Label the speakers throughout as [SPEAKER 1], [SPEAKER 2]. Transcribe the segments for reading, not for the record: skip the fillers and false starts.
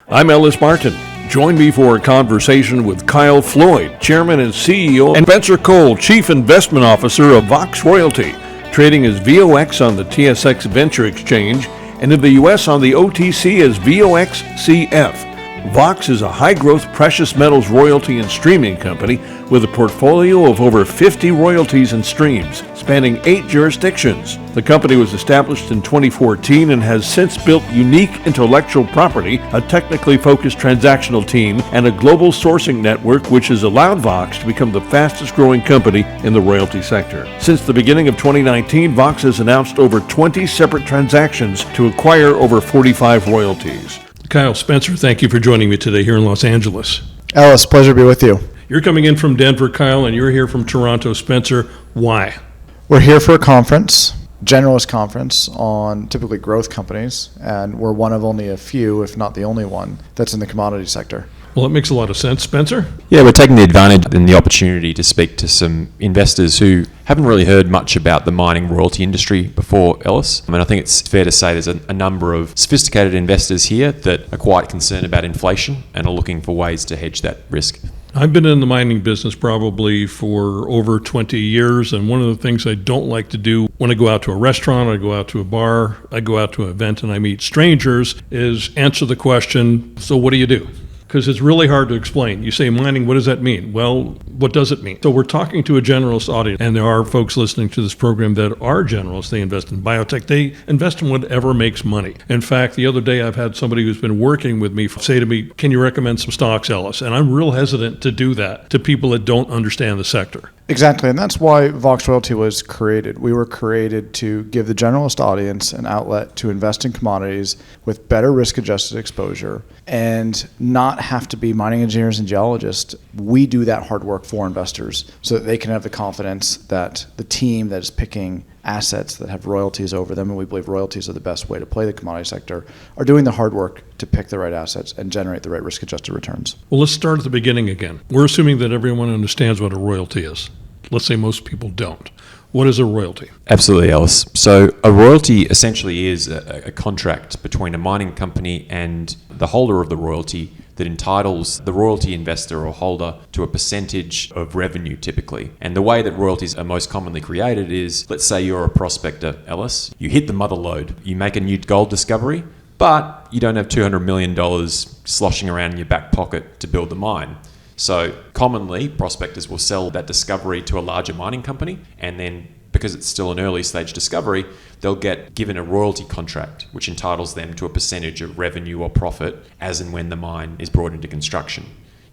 [SPEAKER 1] I'm Ellis Martin. Join me for a conversation with Kyle Floyd, Chairman and CEO, and Spencer Cole, Chief Investment Officer of Vox Royalty, trading as VOX on the TSX Venture Exchange and in the U.S. on the OTC as VOXCF. Vox is a high-growth precious metals royalty and streaming company with a portfolio of over 50 royalties and streams, spanning 8 jurisdictions. The company was established in 2014 and has since built unique intellectual property, a technically focused transactional team, and a global sourcing network which has allowed Vox to become the fastest-growing company in the royalty sector. Since the beginning of 2019, Vox has announced over 20 separate transactions to acquire over 45 royalties. Kyle, Spencer, thank you for joining me today here in Los Angeles.
[SPEAKER 2] Ellis, pleasure to be with you.
[SPEAKER 1] You're coming in from Denver, Kyle, and you're here from Toronto, Spencer. Why?
[SPEAKER 2] We're here for a conference, generalist conference on typically growth companies, and we're one of only a few, if not the only one, that's in the commodity sector.
[SPEAKER 1] Well, it makes a lot of sense. Spencer?
[SPEAKER 3] Yeah, we're taking the advantage and the opportunity to speak to some investors who haven't really heard much about the mining royalty industry before, Ellis. I mean, I think it's fair to say there's a number of sophisticated investors here that are quite concerned about inflation and are looking for ways to hedge that risk.
[SPEAKER 1] I've been in the mining business probably for over 20 years, and one of the things I don't like to do when I go out to a restaurant, I go out to a bar, I go out to an event and I meet strangers is answer the question, so what do you do? Because it's really hard to explain. You say mining, what does that mean? Well, what does it mean? So we're talking to a generalist audience, and there are folks listening to this program that are generalists. They invest in biotech. They invest in whatever makes money. In fact, the other day I've had somebody who's been working with me say to me, can you recommend some stocks, Ellis? And I'm real hesitant to do that to people that don't understand the sector.
[SPEAKER 2] Exactly, and that's why Vox Royalty was created. We were created to give the generalist audience an outlet to invest in commodities with better risk-adjusted exposure and not have to be mining engineers and geologists. We do that hard work for investors so that they can have the confidence that the team that is picking assets that have royalties over them, and we believe royalties are the best way to play the commodity sector, are doing the hard work to pick the right assets and generate the right risk-adjusted returns.
[SPEAKER 1] Well, let's start at the beginning again. We're assuming that everyone understands what a royalty is. Let's say most people don't. What is a royalty?
[SPEAKER 3] Absolutely, Ellis. So a royalty essentially is a contract between a mining company and the holder of the royalty that entitles the royalty investor or holder to a percentage of revenue typically. And the way that royalties are most commonly created is, let's say you're a prospector, Ellis. You hit the mother lode, you make a new gold discovery, but you don't have $200 million sloshing around in your back pocket to build the mine. So commonly, prospectors will sell that discovery to a larger mining company, and then because it's still an early stage discovery, they'll get given a royalty contract, which entitles them to a percentage of revenue or profit as and when the mine is brought into construction.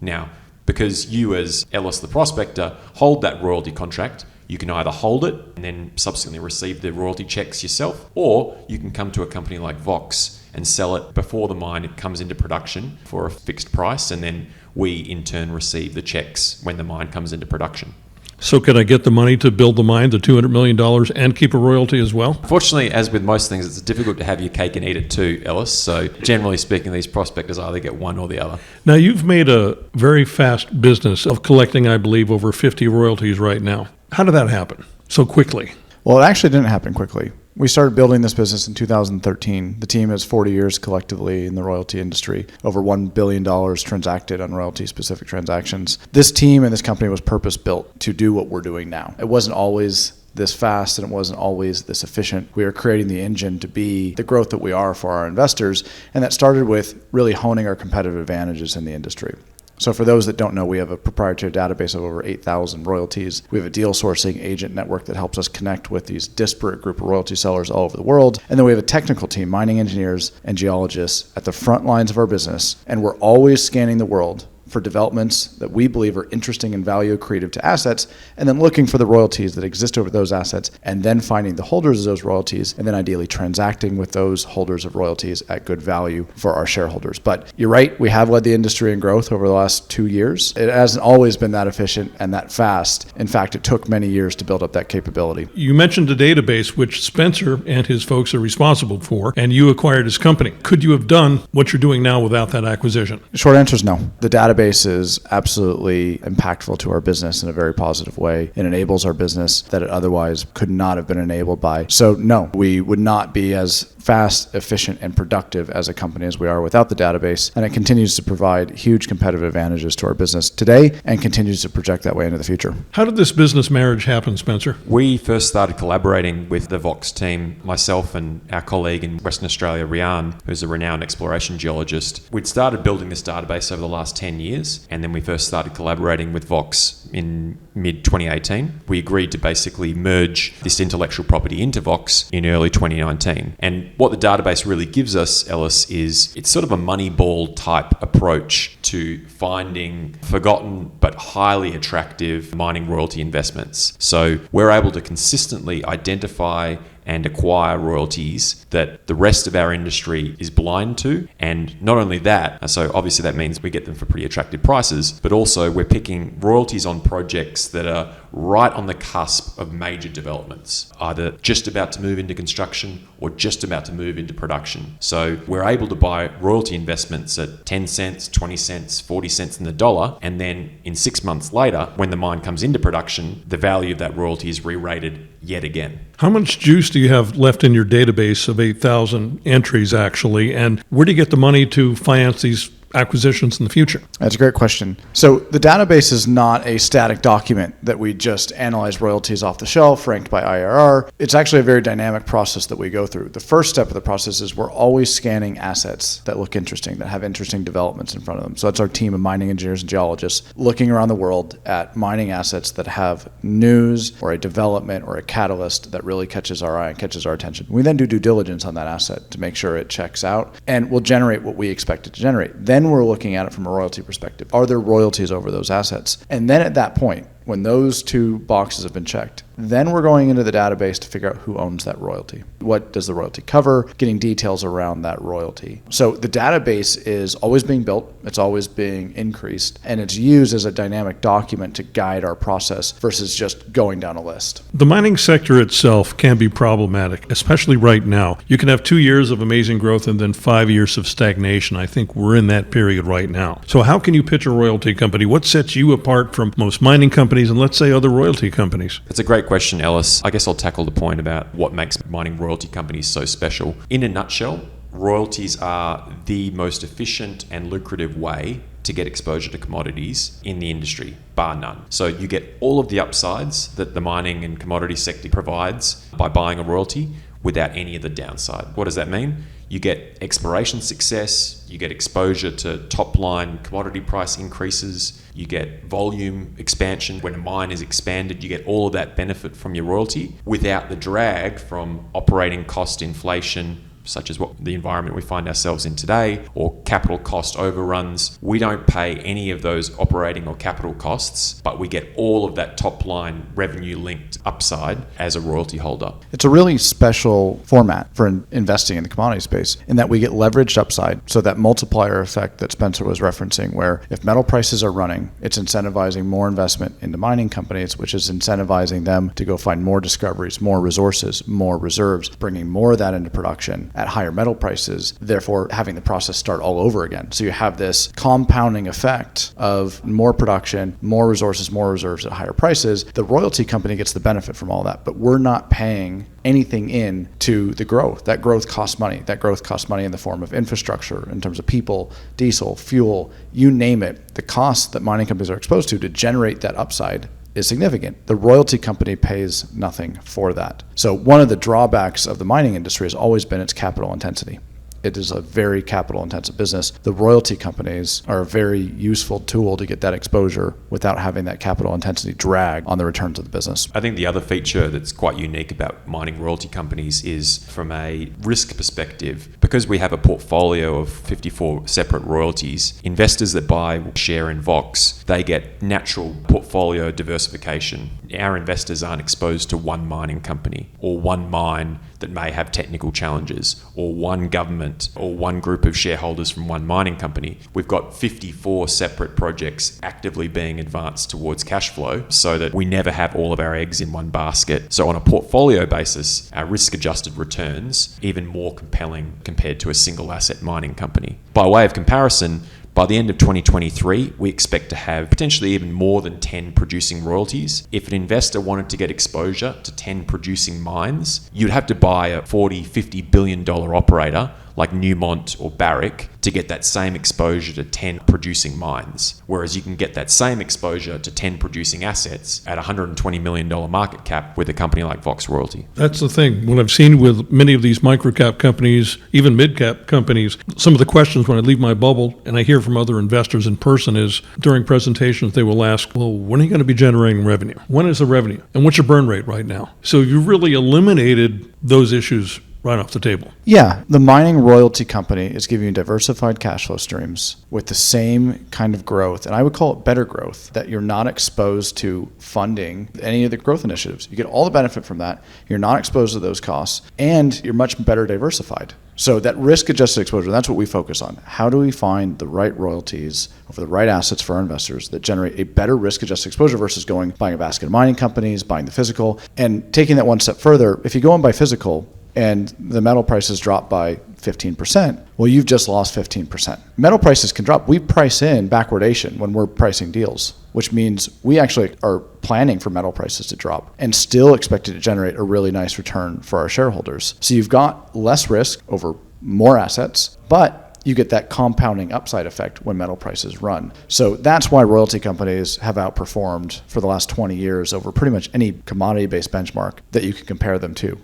[SPEAKER 3] Now, because you as Ellis the prospector hold that royalty contract, you can either hold it and then subsequently receive the royalty checks yourself, or you can come to a company like Vox and sell it before the mine comes into production for a fixed price, and then we in turn receive the checks when the mine comes into production.
[SPEAKER 1] So can I get the money to build the mine, the $200 million, and keep a royalty as well?
[SPEAKER 3] Fortunately, as with most things, it's difficult to have your cake and eat it too, Ellis. So generally speaking, these prospectors either get one or the other.
[SPEAKER 1] Now, you've made a very fast business of collecting, I believe, over 50 royalties right now. How did that happen so quickly?
[SPEAKER 2] Well, it actually didn't happen quickly. We started building this business in 2013. The team has 40 years collectively in the royalty industry, over $1 billion transacted on royalty-specific transactions. This team and this company was purpose-built to do what we're doing now. It wasn't always this fast and it wasn't always this efficient. We are creating the engine to be the growth that we are for our investors, and that started with really honing our competitive advantages in the industry. So for those that don't know, we have a proprietary database of over 8,000 royalties. We have a deal sourcing agent network that helps us connect with these disparate group of royalty sellers all over the world. And then we have a technical team, mining engineers and geologists at the front lines of our business. And we're always scanning the world for developments that we believe are interesting and value accretive to assets, and then looking for the royalties that exist over those assets, and then finding the holders of those royalties, and then ideally transacting with those holders of royalties at good value for our shareholders. But you're right, we have led the industry in growth over the last 2 years. It hasn't always been that efficient and that fast. In fact, it took many years to build up that capability.
[SPEAKER 1] You mentioned a database which Spencer and his folks are responsible for, and you acquired his company. Could you have done what you're doing now without that acquisition?
[SPEAKER 2] The short answer is no. The database database is absolutely impactful to our business in a very positive way. It enables our business that it otherwise could not have been enabled by. So no, we would not be as fast, efficient, and productive as a company as we are without the database, and it continues to provide huge competitive advantages to our business today and continues to project that way into the future.
[SPEAKER 1] How did this business marriage happen, Spencer?
[SPEAKER 3] We first started collaborating with the Vox team, myself and our colleague in Western Australia, Rian, who's a renowned exploration geologist. We'd started building this database over the last 10 years, and then we first started collaborating with Vox in mid-2018. We agreed to basically merge this intellectual property into Vox in early 2019. And what the database really gives us, Ellis, is it's sort of a Moneyball type approach to finding forgotten but highly attractive mining royalty investments. So we're able to consistently identify and acquire royalties that the rest of our industry is blind to. And not only that, so obviously that means we get them for pretty attractive prices, but also we're picking royalties on projects that are right on the cusp of major developments, either just about to move into construction or just about to move into production. So we're able to buy royalty investments at 10 cents, 20 cents, 40 cents in the dollar, and then in 6 months later, when the mine comes into production, the value of that royalty is re-rated yet again.
[SPEAKER 1] How much juice do you have left in your database of 8,000 entries, actually? And where do you get the money to finance these acquisitions in the future?
[SPEAKER 2] That's a great question. So the database is not a static document that we just analyze royalties off the shelf, ranked by IRR. It's actually a very dynamic process that we go through. The first step of the process is we're always scanning assets that look interesting, that have interesting developments in front of them. So that's our team of mining engineers and geologists looking around the world at mining assets that have news or a development or a catalyst that really catches our eye and catches our attention. We then do due diligence on that asset to make sure it checks out, and we'll generate what we expect it to generate. Then we're looking at it from a royalty perspective. Are there royalties over those assets? And then at that point, when those two boxes have been checked, then we're going into the database to figure out who owns that royalty. What does the royalty cover? Getting details around that royalty. So the database is always being built, it's always being increased, and it's used as a dynamic document to guide our process versus just going down a list.
[SPEAKER 1] The mining sector itself can be problematic, especially right now. You can have 2 years of amazing growth and then 5 years of stagnation. I think we're in that period right now. So how can you pitch a royalty company? What sets you apart from most mining companies and, let's say, other royalty companies?
[SPEAKER 3] It's a great question, Ellis. I guess I'll tackle the point about what makes mining royalty companies so special. In a nutshell, royalties are the most efficient and lucrative way to get exposure to commodities in the industry, bar none. So you get all of the upsides that the mining and commodity sector provides by buying a royalty without any of the downside. What does that mean? You get exploration success, you get exposure to top-line commodity price increases, you get volume expansion. When a mine is expanded, you get all of that benefit from your royalty without the drag from operating cost inflation, such as what the environment we find ourselves in today, or capital cost overruns. We don't pay any of those operating or capital costs, but we get all of that top line revenue linked upside as a royalty holder.
[SPEAKER 2] It's a really special format for investing in the commodity space in that we get leveraged upside. So that multiplier effect that Spencer was referencing, where if metal prices are running, it's incentivizing more investment into mining companies, which is incentivizing them to go find more discoveries, more resources, more reserves, bringing more of that into production at higher metal prices, therefore having the process start all over again. So you have this compounding effect of more production, more resources, more reserves at higher prices. The royalty company gets the benefit from all that, but we're not paying anything in to the growth. That growth costs money. That growth costs money in the form of infrastructure, in terms of people, diesel, fuel, you name it. The costs that mining companies are exposed to generate that upside is significant. The royalty company pays nothing for that. So one of the drawbacks of the mining industry has always been its capital intensity. It is a very capital intensive business. The royalty companies are a very useful tool to get that exposure without having that capital intensity drag on the returns of the business.
[SPEAKER 3] I think the other feature that's quite unique about mining royalty companies is from a risk perspective, because we have a portfolio of 54 separate royalties, investors that buy share in Vox, they get natural portfolio diversification. Our investors aren't exposed to one mining company or one mine that may have technical challenges, or one government or one group of shareholders from one mining company. We've got 54 separate projects actively being advanced towards cash flow so that we never have all of our eggs in one basket. So on a portfolio basis, our risk-adjusted returns even more compelling compared to a single asset mining company. By way of comparison, By the end of 2023, we expect to have potentially even more than 10 producing royalties. If an investor wanted to get exposure to 10 producing mines, you'd have to buy a $40-50 billion operator like Newmont or Barrick to get that same exposure to 10 producing mines. Whereas you can get that same exposure to 10 producing assets at $120 million market cap with a company like Vox Royalty.
[SPEAKER 1] That's the thing. What I've seen with many of these microcap companies, even mid-cap companies, some of the questions when I leave my bubble and I hear from other investors in person is during presentations, they will ask, well, when are you going to be generating revenue? When is the revenue? And what's your burn rate right now? So you really eliminated those issues right off the table.
[SPEAKER 2] Yeah, the mining royalty company is giving you diversified cash flow streams with the same kind of growth, and I would call it better growth, that you're not exposed to funding any of the growth initiatives. You get all the benefit from that. You're not exposed to those costs, and you're much better diversified. So that risk-adjusted exposure, that's what we focus on. How do we find the right royalties over the right assets for our investors that generate a better risk-adjusted exposure versus buying a basket of mining companies, buying the physical, and taking that one step further. If you go and buy physical, and the metal prices drop by 15%, well, you've just lost 15%. Metal prices can drop. We price in backwardation when we're pricing deals, which means we actually are planning for metal prices to drop and still expect it to generate a really nice return for our shareholders. So you've got less risk over more assets, but you get that compounding upside effect when metal prices run. So that's why royalty companies have outperformed for the last 20 years over pretty much any commodity-based benchmark that you can compare them to.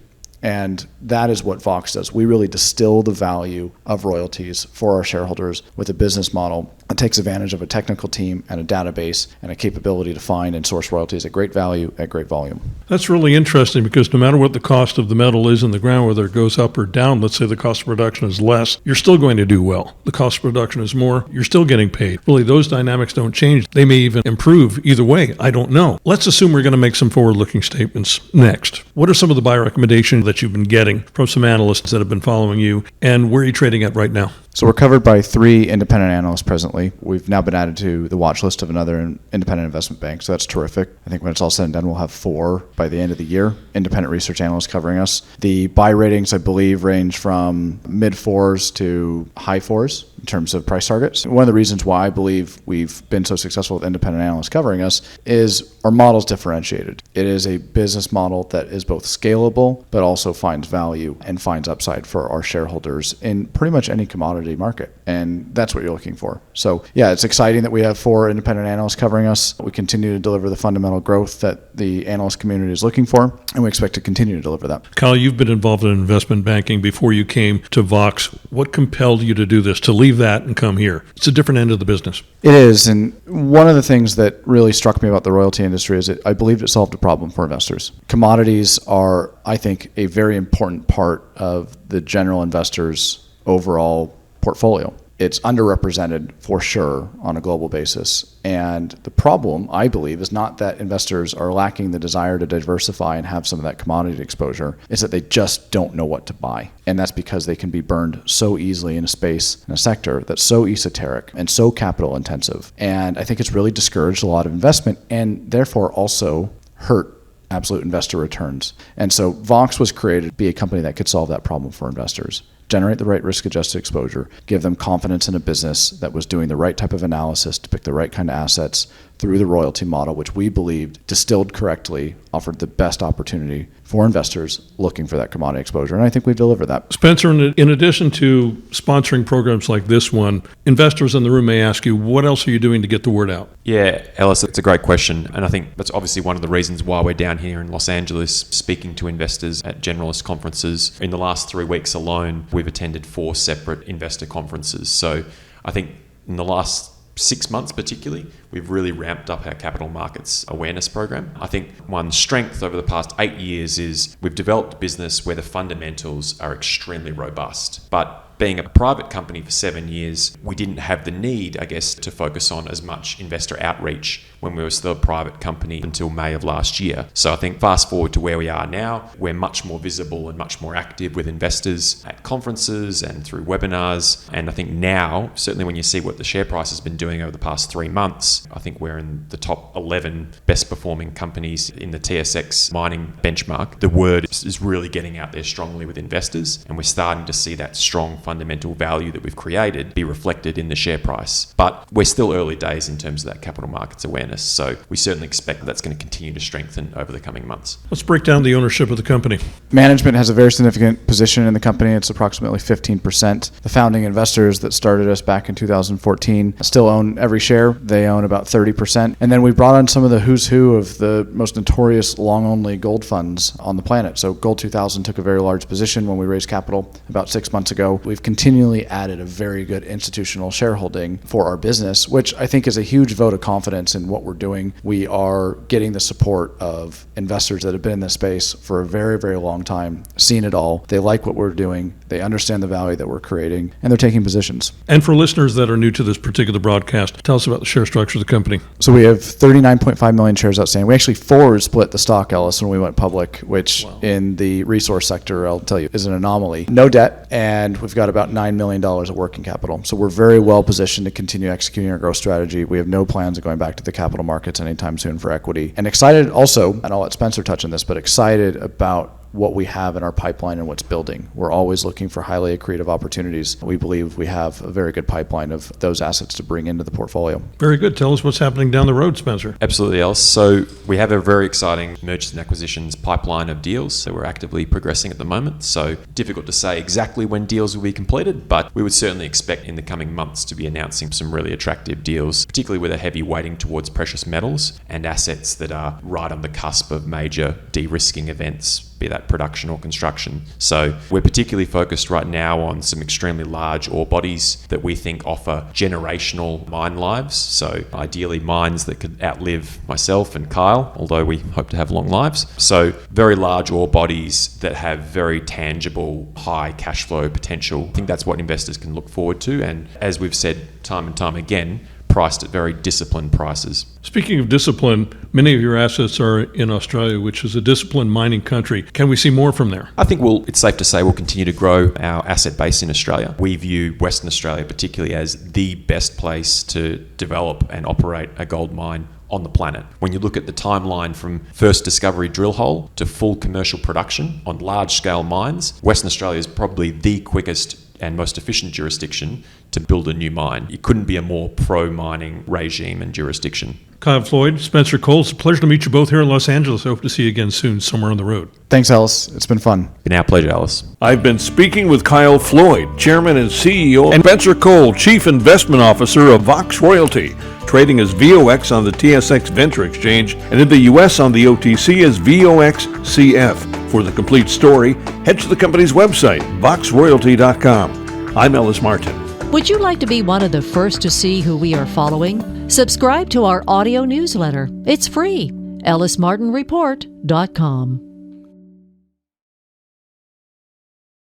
[SPEAKER 2] And that is what Vox does. We really distill the value of royalties for our shareholders with a business model that takes advantage of a technical team and a database and a capability to find and source royalties at great value, at great volume.
[SPEAKER 1] That's really interesting because no matter what the cost of the metal is in the ground, whether it goes up or down, let's say the cost of production is less, you're still going to do well. The cost of production is more, you're still getting paid. Really, those dynamics don't change. They may even improve either way. I don't know. Let's assume we're going to make some forward-looking statements next. What are some of the buy recommendations that you've been getting from some analysts that have been following you, and where are you trading at right now?
[SPEAKER 2] So we're covered by 3 independent analysts presently. We've now been added to the watch list of another independent investment bank, so that's terrific. I think when it's all said and done, we'll have 4 by the end of the year, independent research analysts covering us. The buy ratings, I believe, range from mid-4s to high 4s in terms of price targets. One of the reasons why I believe we've been so successful with independent analysts covering us is our model's differentiated. It is a business model that is both scalable, but also finds value and finds upside for our shareholders in pretty much any commodity market. And that's what you're looking for. So yeah, it's exciting that we have 4 independent analysts covering us. We continue to deliver the fundamental growth that the analyst community is looking for, and we expect to continue to deliver that.
[SPEAKER 1] Kyle, you've been involved in investment banking before you came to Vox. What compelled you to do this, to leave that and come here? It's a different end of the business.
[SPEAKER 2] It is, and one of the things that really struck me about the royalty industry is that I believed it solved a problem for investors. Commodities are, I think, a very important part of the general investor's overall portfolio. It's underrepresented for sure on a global basis. And the problem, I believe, is not that investors are lacking the desire to diversify and have some of that commodity exposure. It's that they just don't know what to buy. And that's because they can be burned so easily in a space, in a sector that's so esoteric and so capital intensive. And I think it's really discouraged a lot of investment and therefore also hurt absolute investor returns. And so Vox was created to be a company that could solve that problem for investors. Generate the right risk-adjusted exposure, give them confidence in a business that was doing the right type of analysis to pick the right kind of assets through the royalty model, which we believed, distilled correctly, offered the best opportunity for investors looking for that commodity exposure. And I think we've delivered that.
[SPEAKER 1] Spencer, in addition to sponsoring programs like this one, investors in the room may ask you, what else are you doing to get the word out?
[SPEAKER 3] Yeah, Ellis, it's a great question. And I think that's obviously one of the reasons why we're down here in Los Angeles speaking to investors at generalist conferences. In the last 3 weeks alone, we've attended 4 separate investor conferences. So I think in the last 6 months particularly, we've really ramped up our capital markets awareness program. I think one strength over the past 8 years is we've developed a business where the fundamentals are extremely robust. But being a private company for 7 years, we didn't have the need, I guess, to focus on as much investor outreach when we were still a private company until May of last year. So I think fast forward to where we are now, we're much more visible and much more active with investors at conferences and through webinars. And I think now, certainly when you see what the share price has been doing over the past 3 months, I think we're in the top 11 best performing companies in the TSX mining benchmark. The word is really getting out there strongly with investors, and we're starting to see that strong fundamental value that we've created be reflected in the share price. But we're still early days in terms of that capital markets awareness, so we certainly expect that's going to continue to strengthen over the coming months.
[SPEAKER 1] Let's break down the ownership of the company.
[SPEAKER 2] Management has a very significant position in the company. It's approximately 15%. The founding investors that started us back in 2014 still own every share. They own about 30%. And then we brought on some of the who's who of the most notorious long-only gold funds on the planet. So Gold 2000 took a very large position when we raised capital about 6 months ago. We've continually added a very good institutional shareholding for our business, which I think is a huge vote of confidence in what we're doing. We are getting the support of investors that have been in this space for a very, very long time, seen it all. They like what we're doing. They understand the value that we're creating, and they're taking positions.
[SPEAKER 1] And for listeners that are new to this particular broadcast, tell us about the share structure of the company.
[SPEAKER 2] So we have 39.5 million shares outstanding. We actually forward split the stock, Ellis, when we went public, which in the resource sector, I'll tell you, is an anomaly. No debt, and we've got about $9 million of working capital. So we're very well positioned to continue executing our growth strategy. We have no plans of going back to the capital markets anytime soon for equity. And excited also, and I'll let Spencer touch on this, but excited about what we have in our pipeline and what's building. We're always looking for highly accretive opportunities. We believe we have a very good pipeline of those assets to bring into the portfolio.
[SPEAKER 1] Very good. Tell us what's happening down the road, Spencer.
[SPEAKER 3] Absolutely, Ellis. So we have a very exciting mergers and acquisitions pipeline of deals that we're actively progressing at the moment. So difficult to say exactly when deals will be completed, but we would certainly expect in the coming months to be announcing some really attractive deals, particularly with a heavy weighting towards precious metals and assets that are right on the cusp of major de-risking events, be that production or construction. So we're particularly focused right now on some extremely large ore bodies that we think offer generational mine lives. So ideally mines that could outlive myself and Kyle, although we hope to have long lives. So very large ore bodies that have very tangible, high cash flow potential. I think that's what investors can look forward to. And as we've said time and time again, priced at very disciplined prices.
[SPEAKER 1] Speaking of discipline, many of your assets are in Australia, which is a disciplined mining country. Can we see more from there?
[SPEAKER 3] I think it's safe to say we'll continue to grow our asset base in Australia. We view Western Australia particularly as the best place to develop and operate a gold mine on the planet. When you look at the timeline from first discovery drill hole to full commercial production on large scale mines, Western Australia is probably the quickest and most efficient jurisdiction to build a new mine. It couldn't be a more pro-mining regime and jurisdiction.
[SPEAKER 1] Kyle Floyd, Spencer Cole, it's a pleasure to meet you both here in Los Angeles. I hope to see you again soon somewhere on the road.
[SPEAKER 2] Thanks, Ellis. It's been fun.
[SPEAKER 3] Been our pleasure, Ellis.
[SPEAKER 1] I've been speaking with Kyle Floyd, Chairman and CEO, and Spencer Cole, Chief Investment Officer of Vox Royalty, trading as VOX on the TSX Venture Exchange and in the U.S. on the OTC as VOXCF. For the complete story, head to the company's website, voxroyalty.com. I'm Ellis Martin.
[SPEAKER 4] Would you like to be one of the first to see who we are following? Subscribe to our audio newsletter. It's free. EllisMartinReport.com.